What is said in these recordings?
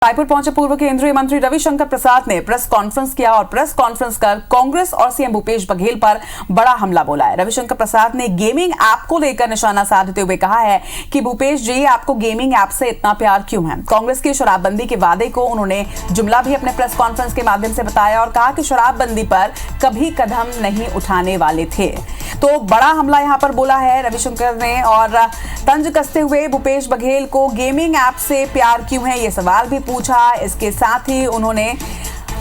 रायपुर पहुंचे पूर्व केंद्रीय मंत्री रविशंकर प्रसाद ने प्रेस कॉन्फ्रेंस किया और प्रेस कॉन्फ्रेंस कर कांग्रेस और सीएम भूपेश बघेल पर बड़ा हमला बोला है। रविशंकर प्रसाद ने गेमिंग ऐप को लेकर निशाना साधते हुए कहा है कि भूपेश जी, आपको गेमिंग ऐप से इतना प्यार क्यों है। कांग्रेस की शराबबंदी के वादे को उन्होंने जुमला भी अपने प्रेस कॉन्फ्रेंस के माध्यम से बताया और कहा कि शराबबंदी पर कभी कदम नहीं उठाने वाले थे। तो बड़ा हमला यहां पर बोला है रविशंकर ने और तंज कसते हुए भूपेश बघेल को गेमिंग ऐप से प्यार क्यों है ये सवाल भी पूछा। इसके साथ ही उन्होंने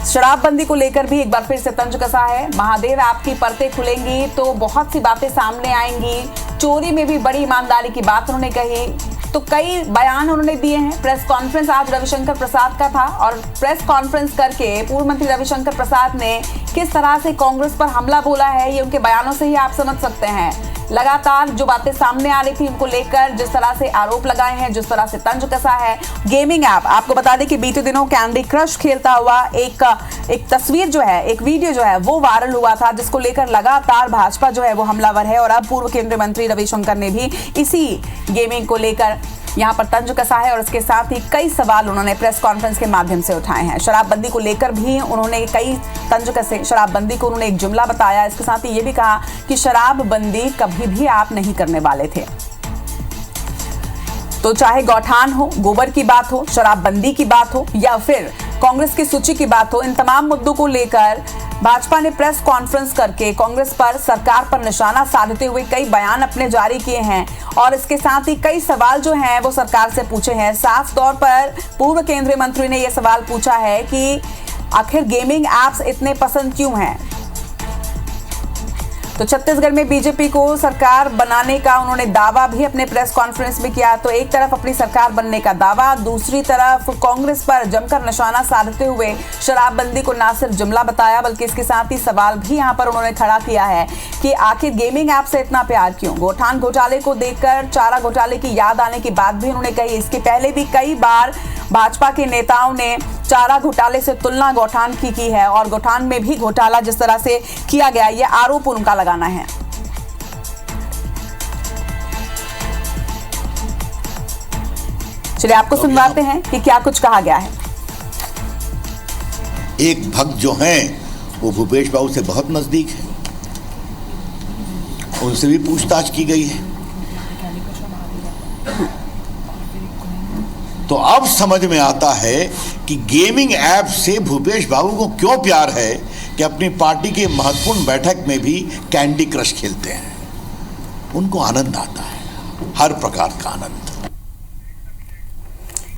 शराबबंदी को लेकर भी एक बार फिर से तंज कसा है। महादेव ऐप की परतें खुलेंगी तो बहुत सी बातें सामने आएंगी। चोरी में भी बड़ी ईमानदारी की बात उन्होंने कही। तो कई बयान उन्होंने दिए हैं। प्रेस कॉन्फ्रेंस आज रविशंकर प्रसाद का था और प्रेस कॉन्फ्रेंस करके पूर्व मंत्री रविशंकर प्रसाद ने किस तरह से कांग्रेस पर हमला बोला है ये उनके बयानों से ही आप समझ सकते हैं। लगातार जो बातें सामने आ रही थी उनको लेकर जिस तरह से आरोप लगाए हैं, जिस तरह से तंज कसा है। गेमिंग ऐप, आपको बता दें कि बीते दिनों कैंडी क्रश खेलता हुआ एक तस्वीर जो है, एक वीडियो जो है वो वायरल हुआ था, जिसको लेकर लगातार भाजपा जो है वो हमलावर है। और अब पूर्व केंद्रीय मंत्री रविशंकर ने भी इसी गेमिंग को लेकर यहां पर तंज कसा है और इसके साथ ही कई सवाल उन्होंने प्रेस कॉन्फ्रेंस के माध्यम से उठाए हैं। शराबबंदी को लेकर भी उन्होंने कई तंज कसे। शराबबंदी को उन्होंने एक जुमला बताया। इसके साथ ही ये भी कहा कि शराबबंदी कभी भी आप नहीं करने वाले थे। तो चाहे गौठान हो, गोबर की बात हो, शराबबंदी की बात हो या फिर कांग्रेस की सूची की बात हो, इन तमाम मुद्दों को लेकर भाजपा ने प्रेस कॉन्फ्रेंस करके कांग्रेस पर, सरकार पर निशाना साधते हुए कई बयान अपने जारी किए हैं और इसके साथ ही कई सवाल जो हैं वो सरकार से पूछे हैं। साफ तौर पर पूर्व केंद्रीय मंत्री ने यह सवाल पूछा है कि आखिर गेमिंग ऐप्स इतने पसंद क्यों हैं। तो छत्तीसगढ़ में बीजेपी को सरकार बनाने का उन्होंने दावा भी अपने प्रेस कॉन्फ्रेंस में किया। तो एक तरफ अपनी सरकार बनने का दावा, दूसरी तरफ कांग्रेस पर जमकर निशाना साधते हुए शराबबंदी को ना सिर्फ जुमला बताया बल्कि इसके साथ ही सवाल भी यहां पर उन्होंने खड़ा किया है कि आखिर गेमिंग ऐप से इतना प्यार क्यों। गौठान घोटाले को देखकर चारा घोटाले की याद आने की बात भी उन्होंने कही। इसके पहले भी कई बार भाजपा के नेताओं ने चारा घोटाले से तुलना गौठान की है और गौठान में भी घोटाला जिस तरह से किया गया ये आरोप उनका लगाना है। चलिए आपको सुनवाते हैं कि क्या कुछ कहा गया है। एक भक्त जो हैं वो भूपेश बाबू से बहुत नजदीक है, उनसे भी पूछताछ की गई है। तो अब समझ में आता है कि गेमिंग ऐप से भूपेश बाबू को क्यों प्यार है कि अपनी पार्टी की महत्वपूर्ण बैठक में भी कैंडी क्रश खेलते हैं। उनको आनंद आता है, हर प्रकार का आनंद।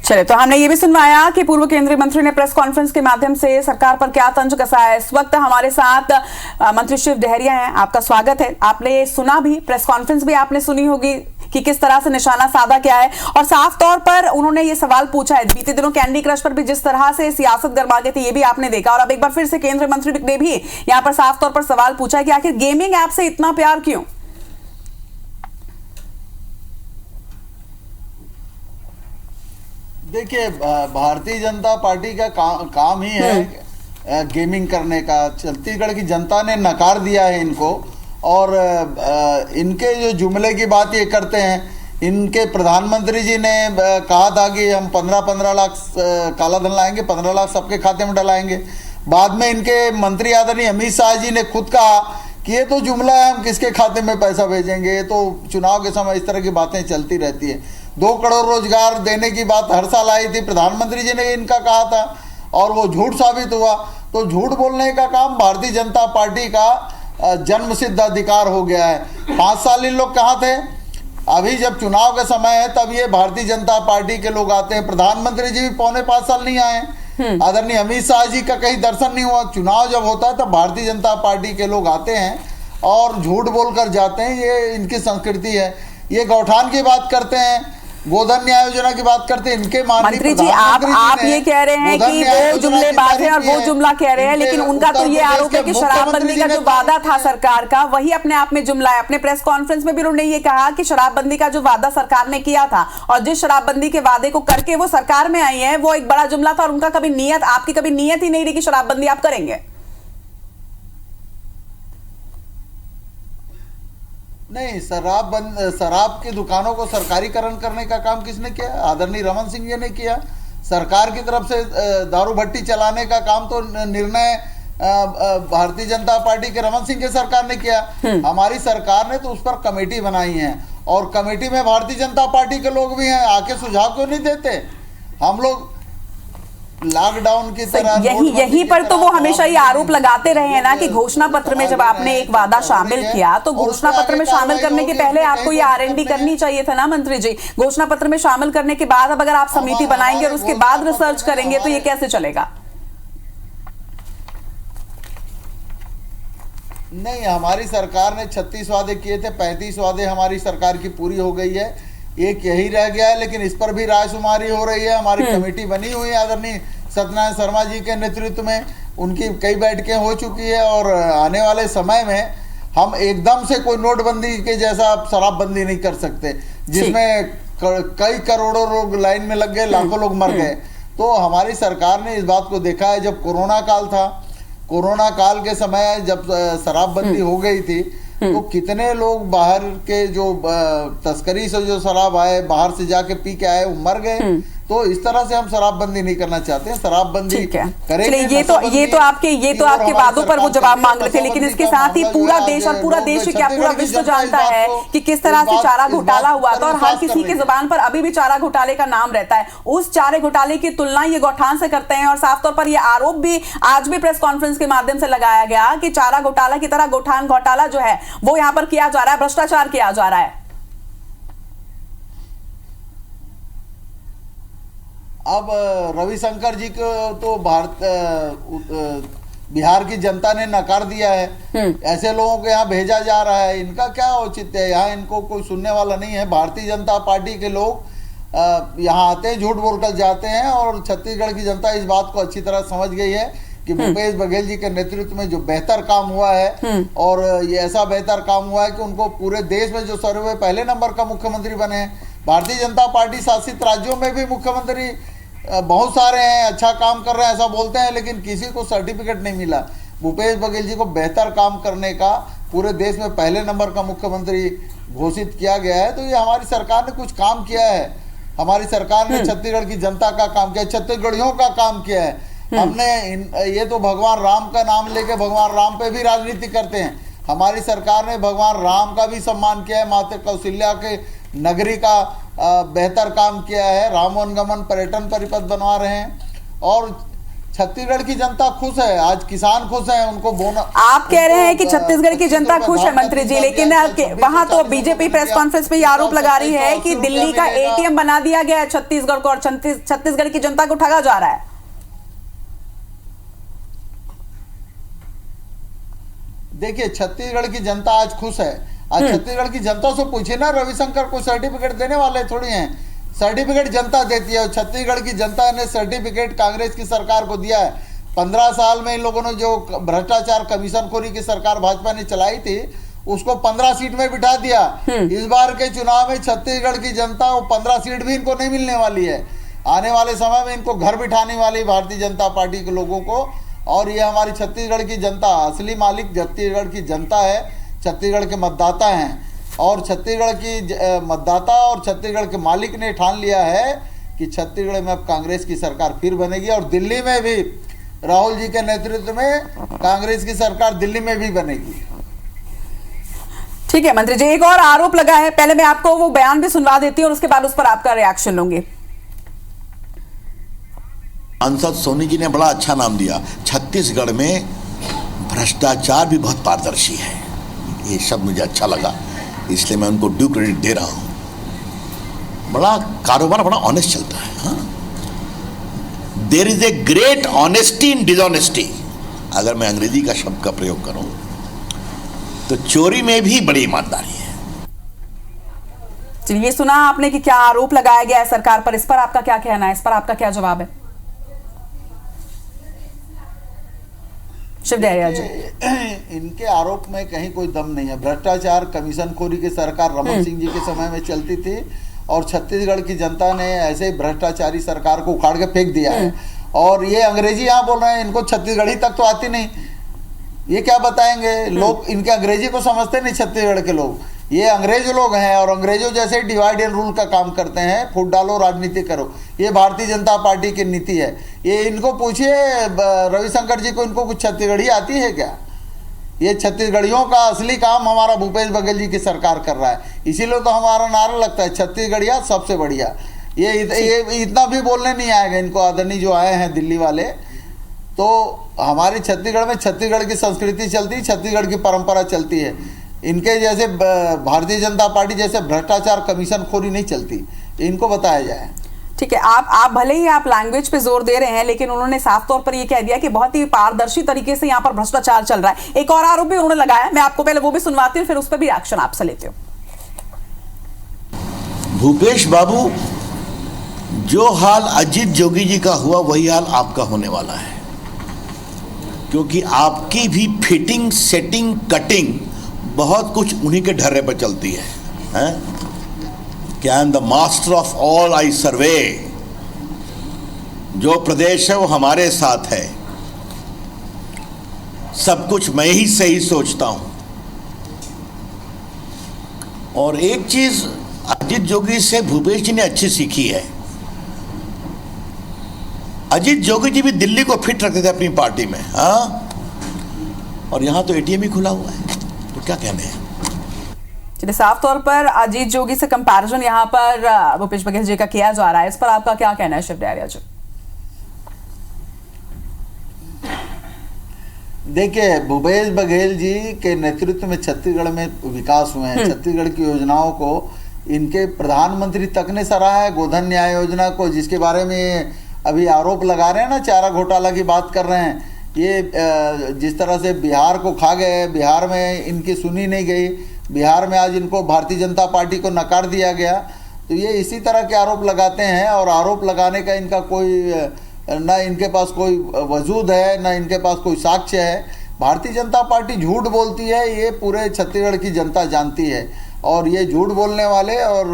चलिए, तो हमने ये भी सुनवाया कि पूर्व केंद्रीय मंत्री ने प्रेस कॉन्फ्रेंस के माध्यम से सरकार पर क्या तंज कसा है। इस वक्त हमारे साथ मंत्री शिव डहरिया हैं, आपका स्वागत है। आपने सुना भी, प्रेस कॉन्फ्रेंस भी आपने सुनी होगी कि किस तरह से निशाना साधा क्या है और साफ तौर पर उन्होंने ये सवाल पूछा है। बीते दिनों कैंडी क्रश पर भी जिस तरह से सियासत गरमा गई थी ये भी आपने देखा और अब एक बार फिर से केंद्रीय मंत्री ने भी यहाँ पर साफ तौर पर सवाल पूछा है कि आखिर गेमिंग ऐप से इतना प्यार क्यों। देखिए, भारतीय जनता पार्टी का काम ही है गेमिंग करने का। छत्तीसगढ़ की जनता ने नकार दिया है इनको और इनके जो जुमले की बात ये करते हैं। इनके प्रधानमंत्री जी ने कहा था कि हम 15-15 लाख काला धन लाएंगे, 15 लाख सबके खाते में डलाएंगे। बाद में इनके मंत्री आदरणीय अमित शाह जी ने खुद कहा कि ये तो जुमला है, हम किसके खाते में पैसा भेजेंगे। ये तो चुनाव के समय इस तरह की बातें चलती रहती है। 2 करोड़ रोजगार देने की बात हर साल आई थी, प्रधानमंत्री जी ने इनका कहा था और वो झूठ साबित हुआ। तो झूठ बोलने का काम भारतीय जनता पार्टी का जन्म सिद्ध अधिकार हो गया है। 5 साल इन लोग कहाँ थे? अभी जब चुनाव का समय है तब ये भारतीय जनता पार्टी के लोग आते हैं। प्रधानमंत्री जी भी 4.25 साल नहीं आए। आदरणीय अमित शाह जी का कहीं दर्शन नहीं हुआ। चुनाव जब होता है तब भारतीय जनता पार्टी के लोग आते हैं और झूठ बोलकर जाते हैं। ये इनकी संस्कृति है। ये गौठान की बात करते हैं, गोधन न्याय योजना की बात करते हैं। इनके मंत्री जी, आप ये कह रहे हैं कि वो जुमलेबाज है और वो जुमला कह रहे हैं, लेकिन उनका तो ये आरोप है कि शराबबंदी का जो वादा था सरकार का वही अपने आप में जुमला है। अपने प्रेस कॉन्फ्रेंस में भी उन्होंने ये कहा कि शराबबंदी का जो वादा सरकार ने किया था और जिस शराबबंदी के वादे को करके वो सरकार में आई है वो एक बड़ा जुमला था और उनका कभी नीयत, आपकी कभी नीयत ही नहीं रही कि शराबबंदी आप करेंगे। नहीं, शराब की दुकानों को सरकारीकरण करने का काम किसने किया? आदरणीय रमन सिंह जी ने किया। सरकार की तरफ से दारू भट्टी चलाने का काम तो निर्णय भारतीय जनता पार्टी के रमन सिंह की सरकार ने किया। हमारी सरकार ने तो उस पर कमेटी बनाई है, और कमेटी में भारतीय जनता पार्टी के लोग भी हैं। आके सुझाव क्यों नहीं देते? हम लोग लॉकडाउन की तरह यही पर तो वो हमेशा ये आरोप लगाते रहे हैं ना कि घोषणा पत्र में जब आपने एक वादा शामिल किया तो घोषणा पत्र में शामिल करने के पहले आपको ये R&D करनी चाहिए था ना मंत्री जी। घोषणा पत्र में शामिल करने के बाद अब अगर आप समिति बनाएंगे और उसके बाद रिसर्च करेंगे तो ये कैसे चलेगा? नहीं, हमारी सरकार ने 36 वादे किए थे, 35 वादे हमारी सरकार की पूरी हो गई है, एक यही रह गया है, लेकिन इस पर भी रायशुमारी हो रही है। हमारी कमेटी बनी हुई है आदरणीय सत्यनारायण शर्मा जी के नेतृत्व में, उनकी कई बैठकें हो चुकी है, और आने वाले समय में हम एकदम से कोई नोटबंदी के जैसा शराबबंदी नहीं कर सकते जिसमें कई करोड़ों लोग लाइन में लग गए, लाखों लोग मर गए। तो हमारी सरकार ने इस बात को देखा है। जब कोरोना काल था, कोरोना काल के समय जब शराबबंदी हो गई थी तो कितने लोग बाहर के जो तस्करी से जो शराब आए, बाहर से जाके पी के आए, वो मर गए। तो इस तरह से हम शराबबंदी नहीं करना चाहते हैं, शराबबंदी करेंगे। ये तो आपके वादों पर वो जवाब मांग रहे थे, लेकिन इसके साथ ही पूरा देश और पूरा देश क्या पूरा विश्व जानता है कि किस तरह से चारा घोटाला हुआ था, और हर किसी की जुबान पर अभी भी चारा घोटाले का नाम रहता है। उस चारे घोटाले की तुलना ये गौठान से करते हैं, और साफ तौर पर ये आरोप भी आज भी प्रेस कॉन्फ्रेंस के माध्यम से लगाया गया कि चारा घोटाला की तरह गौठान घोटाला जो है वो यहाँ पर किया जा रहा है, भ्रष्टाचार किया जा रहा है। अब रविशंकर जी को तो बिहार की जनता ने नकार दिया है। ऐसे लोगों को यहाँ भेजा जा रहा है, इनका क्या औचित्य है? यहाँ इनको कोई सुनने वाला नहीं है। भारतीय जनता पार्टी के लोग यहाँ आते हैं, झूठ बोलकर जाते हैं, और छत्तीसगढ़ की जनता इस बात को अच्छी तरह समझ गई है कि भूपेश बघेल जी के नेतृत्व में जो बेहतर काम हुआ है, और ये ऐसा बेहतर काम हुआ है कि उनको पूरे देश में जो सर्वे पहले नंबर का मुख्यमंत्री बने हैं। भारतीय जनता पार्टी शासित राज्यों में भी मुख्यमंत्री बहुत सारे हैं, अच्छा काम कर रहे हैं ऐसा बोलते हैं, लेकिन किसी को सर्टिफिकेट नहीं मिला। भूपेश बघेल जी को बेहतर काम करने का, पूरे देश में पहले नंबर का मुख्यमंत्री घोषित किया गया है। तो ये हमारी सरकार ने कुछ काम किया है। हमारी सरकार ने छत्तीसगढ़ की जनता का काम किया, छत्तीसगढ़ियों का काम किया है। हमने ये तो भगवान राम का नाम लेके भगवान राम पे भी राजनीति करते हैं। हमारी सरकार ने भगवान राम का भी सम्मान किया है, माता कौशल्या के नगरी का बेहतर काम किया है, राम वनगमन पर्यटन परिपथ बनवा रहे हैं, और छत्तीसगढ़ की जनता खुश है। आज किसान खुश हैं, उनको बोनस। आप कह रहे हैं कि छत्तीसगढ़ की जनता खुश है मंत्री जी, लेकिन वहां तो बीजेपी प्रेस कॉन्फ्रेंस में आरोप लगा रही है कि दिल्ली का ATM बना दिया गया है छत्तीसगढ़ को, और छत्तीसगढ़ की जनता को ठगा जा रहा है। देखिए, छत्तीसगढ़ की जनता आज खुश है। आज छत्तीसगढ़ की जनता से पूछे ना, रविशंकर को सर्टिफिकेट देने वाले थोड़ी हैं। सर्टिफिकेट जनता देती है, और छत्तीसगढ़ की जनता ने सर्टिफिकेट कांग्रेस की सरकार को दिया है। 15 साल में इन लोगों ने जो भ्रष्टाचार कमीशनखोरी की सरकार भाजपा ने चलाई थी, उसको 15 सीट में बिठा दिया। इस बार के चुनाव में छत्तीसगढ़ की जनता, वो 15 सीट भी इनको नहीं मिलने वाली है। आने वाले समय में इनको घर बिठाने वाली भारतीय जनता पार्टी के लोगों को। और ये हमारी छत्तीसगढ़ की जनता, असली मालिक छत्तीसगढ़ की जनता है, छत्तीसगढ़ के मतदाता हैं, और छत्तीसगढ़ की मतदाता और छत्तीसगढ़ के मालिक ने ठान लिया है कि छत्तीसगढ़ में अब कांग्रेस की सरकार फिर बनेगी, और दिल्ली में भी राहुल जी के नेतृत्व में कांग्रेस की सरकार दिल्ली में भी बनेगी। ठीक है मंत्री जी, एक और आरोप लगा है, पहले मैं आपको वो बयान भी सुनवा देती हूँ और उसके बाद उस पर आपका रिएक्शन लूंगी। सांसद सोनी जी ने बड़ा अच्छा नाम दिया, छत्तीसगढ़ में भ्रष्टाचार भी बहुत पारदर्शी है। ये शब्द मुझे अच्छा लगा, इसलिए मैं उनको ड्यू क्रेडिट दे रहा हूं। बड़ा कारोबार बड़ा ऑनेस्ट चलता है। There is a great honesty in dishonesty. अगर मैं अंग्रेजी का शब्द का प्रयोग करूं तो चोरी में भी बड़ी ईमानदारी है। चलिए, सुना आपने कि क्या आरोप लगाया गया है सरकार पर, इस पर आपका क्या कहना है, इस पर आपका क्या जवाब है? शिवदया जी, इनके आरोप में कहीं कोई दम नहीं है। भ्रष्टाचार कमीशनखोरी की सरकार रमन सिंह जी के समय में चलती थी, और छत्तीसगढ़ की जनता ने ऐसे ही भ्रष्टाचारी सरकार को उखाड़ के फेंक दिया है। और ये अंग्रेजी यहाँ बोल रहे हैं, इनको छत्तीसगढ़ी तक तो आती नहीं, ये क्या बताएंगे? लोग इनके अंग्रेजी को समझते नहीं छत्तीसगढ़ के लोग। ये अंग्रेज लोग हैं और अंग्रेजों जैसे डिवाइड एंड रूल का काम करते हैं, फूट डालो राजनीति करो। ये भारतीय जनता पार्टी की नीति है। ये इनको पूछिए रविशंकर जी को, इनको कुछ छत्तीसगढ़ी आती है क्या? ये छत्तीसगढ़ियों का असली काम हमारा भूपेश बघेल जी की सरकार कर रहा है। इसीलिए तो हमारा नारा लगता है छत्तीसगढ़िया सबसे बढ़िया। ये इतना भी बोलने नहीं आएगा इनको, आदरणीय जो आए हैं दिल्ली वाले। तो हमारे छत्तीसगढ़ में छत्तीसगढ़ की संस्कृति चलती है, छत्तीसगढ़ की परंपरा चलती है। इनके जैसे भारतीय जनता पार्टी जैसे भ्रष्टाचार कमीशन खोरी नहीं चलती, इनको बताया जाए। ठीक है, आप भले ही आप लैंग्वेज पे जोर दे रहे हैं, लेकिन उन्होंने साफ तौर पर ये कह दिया कि बहुत ही पारदर्शी तरीके से यहाँ पर भ्रष्टाचार चल रहा है। एक और आरोप भी उन्होंने लगाया, मैं आपको पहले वो भी सुनवाती हूँ, फिर उस पर भी एक्शन आपसे लेती हूँ। भूपेश बाबू, जो हाल अजीत जोगी जी का हुआ वही हाल आपका होने वाला है, क्योंकि आपकी भी फिटिंग, सेटिंग, कटिंग बहुत कुछ उन्हीं के ढर्रे पर चलती है, कि I am the master of all, I survey. जो प्रदेश है वो हमारे साथ है, सब कुछ मैं ही सही सोचता हूं। और एक चीज अजीत जोगी से भूपेश जी ने अच्छी सीखी है। अजीत जोगी जी भी दिल्ली को फिट रखते थे अपनी पार्टी में, हाँ, और यहां तो एटीएम ही खुला हुआ है, तो क्या कहने हैं। चलिए, साफ तौर पर अजीत जोगी से कंपैरिजन यहाँ पर भूपेश बघेल जी का किया जा रहा है, इस पर आपका क्या कहना है शिव डहरिया जी? देखिए, भूपेश बघेल जी के नेतृत्व में छत्तीसगढ़ में विकास हुए हैं। छत्तीसगढ़ की योजनाओं को इनके प्रधानमंत्री तक ने सराहा है। गोधन न्याय योजना को, जिसके बारे में अभी आरोप लगा रहे हैं ना, चारा घोटाला की बात कर रहे हैं, ये जिस तरह से बिहार को खा गए, बिहार में इनकी सुनी नहीं गई, बिहार में आज इनको भारतीय जनता पार्टी को नकार दिया गया। तो ये इसी तरह के आरोप लगाते हैं, और आरोप लगाने का इनका कोई ना इनके पास कोई वजूद है, ना इनके पास कोई साक्ष्य है। भारतीय जनता पार्टी झूठ बोलती है, ये पूरे छत्तीसगढ़ की जनता जानती है। और ये झूठ बोलने वाले और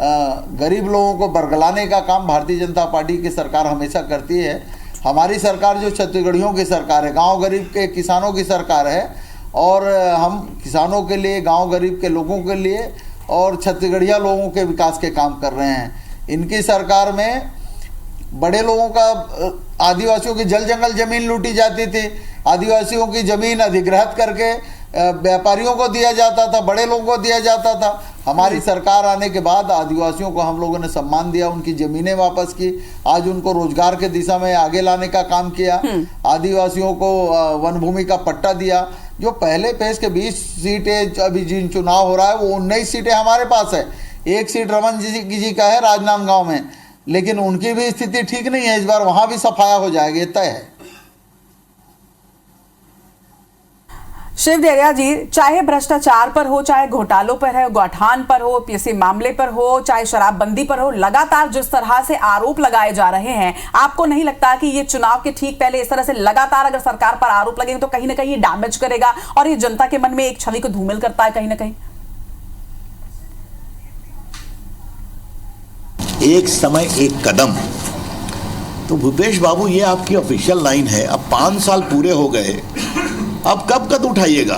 गरीब लोगों को बरगलाने का काम भारतीय जनता पार्टी की सरकार हमेशा करती है। हमारी सरकार जो छत्तीसगढ़ियों की सरकार है, गांव गरीब के किसानों की सरकार है, और हम किसानों के लिए, गांव गरीब के लोगों के लिए और छत्तीसगढ़िया लोगों के विकास के काम कर रहे हैं। इनकी सरकार में बड़े लोगों का, आदिवासियों की जल जंगल जमीन लूटी जाती थी, आदिवासियों की जमीन अधिग्रहित करके व्यापारियों को दिया जाता था, बड़े लोगों को दिया जाता था। हमारी सरकार आने के बाद आदिवासियों को हम लोगों ने सम्मान दिया, उनकी जमीनें वापस की, आज उनको रोजगार के दिशा में आगे लाने का काम किया, आदिवासियों को वन भूमि का पट्टा दिया। जो पहले फेज के 20 सीटें अभी जिन चुनाव हो रहा है, वो 19 सीटें हमारे पास है। एक सीट रमन जी का है राजनांदगांव में, लेकिन उनकी भी स्थिति ठीक नहीं है। इस बार वहां भी सफाया हो जाएगी, तय है। शिव डहरिया जी, चाहे भ्रष्टाचार पर हो, चाहे घोटालों पर है, गौठान पर हो, पीएससी मामले पर हो, चाहे शराबबंदी पर हो, लगातार जिस तरह से आरोप लगाए जा रहे हैं, आपको नहीं लगता कि ये चुनाव के ठीक पहले इस तरह से लगातार अगर सरकार पर आरोप लगेंगे तो कहीं ना कहीं डैमेज करेगा और ये जनता के मन में एक छवि को धूमिल करता है कहीं ना कहीं? एक समय एक कदम, तो भूपेश बाबू ये आपकी ऑफिशियल लाइन है। अब 5 साल पूरे हो गए, अब कब कदम उठाइएगा?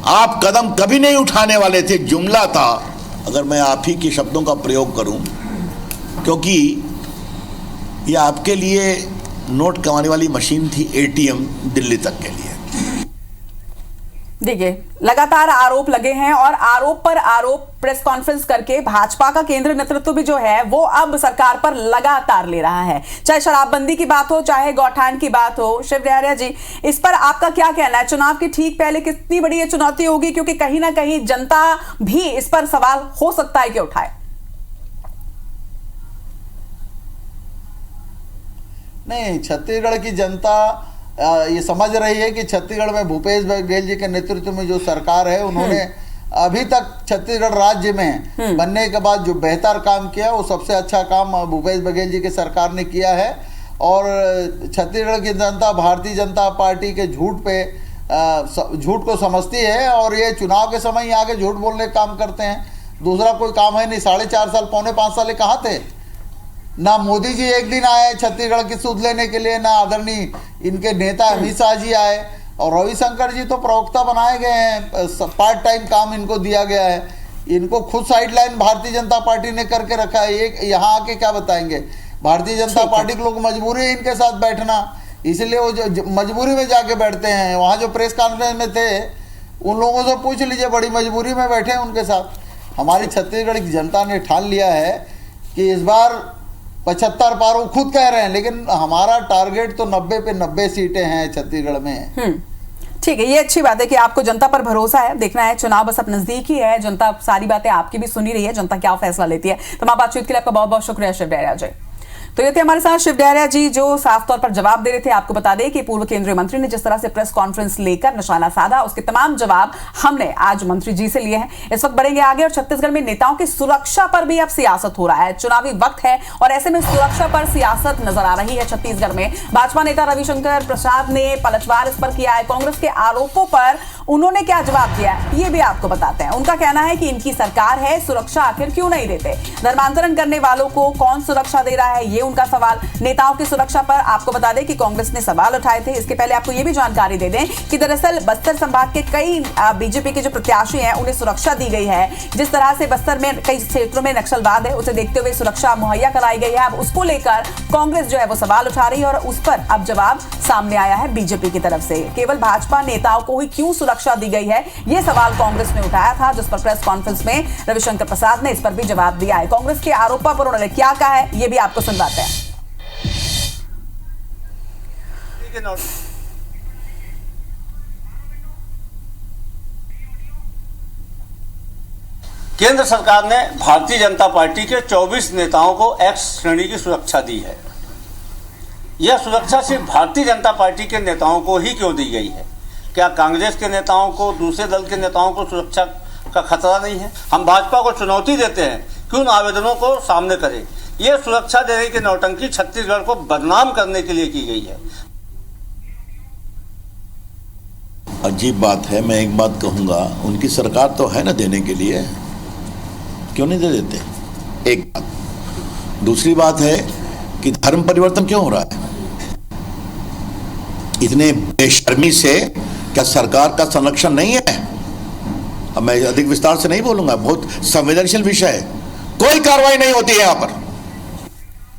आप कदम कभी नहीं उठाने वाले थे, जुमला था, अगर मैं आप ही के शब्दों का प्रयोग करूं, क्योंकि ये आपके लिए नोट कमाने वाली मशीन थी, एटीएम दिल्ली तक के लिए। देखिए, लगातार आरोप लगे हैं और आरोप पर आरोप प्रेस कॉन्फ्रेंस करके भाजपा का केंद्रीय नेतृत्व भी जो है वो अब सरकार पर लगातार ले रहा है, चाहे शराबबंदी की बात हो, चाहे गौठान की बात हो। शिव डहरिया जी, इस पर आपका क्या कहना है? चुनाव के ठीक पहले कितनी बड़ी ये चुनौती होगी, क्योंकि कहीं ना कहीं जनता भी इस पर सवाल हो सकता है कि उठाए। नहीं, छत्तीसगढ़ की जनता ये समझ रही है कि छत्तीसगढ़ में भूपेश बघेल जी के नेतृत्व में जो सरकार है, उन्होंने अभी तक छत्तीसगढ़ राज्य में बनने के बाद जो बेहतर काम किया, वो सबसे अच्छा काम भूपेश बघेल जी की सरकार ने किया है। और छत्तीसगढ़ की जनता भारतीय जनता पार्टी के झूठ को समझती है, और ये चुनाव के समय ही आगे झूठ बोलने का काम करते हैं। दूसरा कोई काम है नहीं। 4.5 साल, पौने 5 साल कहाँ थे? ना मोदी जी एक दिन आए छत्तीसगढ़ की सुध लेने के लिए, ना आदरणीय इनके नेता अमित शाह जी आए, और रविशंकर जी तो प्रवक्ता बनाए गए हैं, पार्ट टाइम काम इनको दिया गया है। इनको खुद साइडलाइन भारतीय जनता पार्टी ने करके रखा है। ये यहाँ आके क्या बताएंगे? भारतीय जनता पार्टी के लोग मजबूरी है इनके साथ बैठना, इसलिए वो जो मजबूरी में जाके बैठते हैं। वहाँ जो प्रेस कॉन्फ्रेंस में थे उन लोगों से पूछ लीजिए, बड़ी मजबूरी में बैठे हैं उनके साथ। हमारी छत्तीसगढ़ की जनता ने ठान लिया है कि इस बार 75 पार, वो खुद कह रहे हैं, लेकिन हमारा टारगेट तो 90 पे 90 सीटें हैं छत्तीसगढ़ में। ठीक है, ये अच्छी बात है कि आपको जनता पर भरोसा है। देखना है, चुनाव बस अब नजदीक ही है, जनता सारी बातें आपकी भी सुनी रही है, जनता क्या फैसला लेती है। तमाम बातचीत के लिए आपका बहुत बहुत शुक्रिया शिव डहरिया जी। तो ये थे हमारे साथ शिव डहरिया जी, जो साफ तौर पर जवाब दे रहे थे। आपको बता दें कि पूर्व केंद्रीय मंत्री ने जिस तरह से प्रेस कॉन्फ्रेंस लेकर निशाना साधा, उसके तमाम जवाब हमने आज मंत्री जी से लिए हैं। इस वक्त बढ़ेंगे आगे और छत्तीसगढ़ में नेताओं की सुरक्षा पर भी अब सियासत हो रहा है। चुनावी वक्त है और ऐसे में सुरक्षा पर सियासत नजर आ रही है छत्तीसगढ़ में। भाजपा नेता रविशंकर प्रसाद ने पलटवार इस पर किया है। कांग्रेस के आरोपों पर उन्होंने क्या जवाब दिया है ये भी आपको बताते हैं। उनका कहना है कि इनकी सरकार है, सुरक्षा आखिर क्यों नहीं देते? धर्मांतरण करने वालों को कौन सुरक्षा दे रहा है, ये उनका सवाल। नेताओं की सुरक्षा पर आपको बता दें कि कांग्रेस ने सवाल उठाए थे। इसके पहले आपको ये भी जानकारी दे दें कि दरअसल बस्तर संभाग के कई बीजेपी के जो प्रत्याशी हैं उन्हें सुरक्षा दी गई है। जिस तरह से बस्तर में कई क्षेत्रों में नक्सलवाद है, उसे देखते हुए सुरक्षा मुहैया कराई गई है। अब उसको लेकर कांग्रेस जो है वो सवाल उठा रही है और उस पर अब जवाब सामने आया है बीजेपी की तरफ से। केवल भाजपा नेताओं को ही क्यों सुरक्षा दी गई है, ये सवाल कांग्रेस ने उठाया था, जिस पर प्रेस कॉन्फ्रेंस में रविशंकर प्रसाद ने इस पर भी जवाब दिया है। कांग्रेस के आरोपों पर उन्होंने क्या कहा है ये भी आपको सुनवाते हैं। केंद्र सरकार ने भारतीय जनता पार्टी के 24 नेताओं को एक्स श्रेणी की सुरक्षा दी है। यह सुरक्षा सिर्फ भारतीय जनता पार्टी के नेताओं को ही क्यों दी गई है? क्या कांग्रेस के नेताओं को, दूसरे दल के नेताओं को सुरक्षा का खतरा नहीं है? हम भाजपा को चुनौती देते हैं, क्यों न आवेदनों को सामने करें। यह सुरक्षा देने की नौटंकी छत्तीसगढ़ को बदनाम करने के लिए की गई है। अजीब बात है। मैं एक बात कहूंगा, उनकी सरकार तो है ना देने के लिए, क्यों नहीं दे देते? एक बात। दूसरी बात है कि धर्म परिवर्तन क्यों हो रहा है इतने बेशर्मी से? क्या सरकार का संरक्षण नहीं है? अब मैं अधिक विस्तार से नहीं बोलूंगा, बहुत संवेदनशील विषय है। कोई कार्रवाई नहीं होती है यहाँ पर।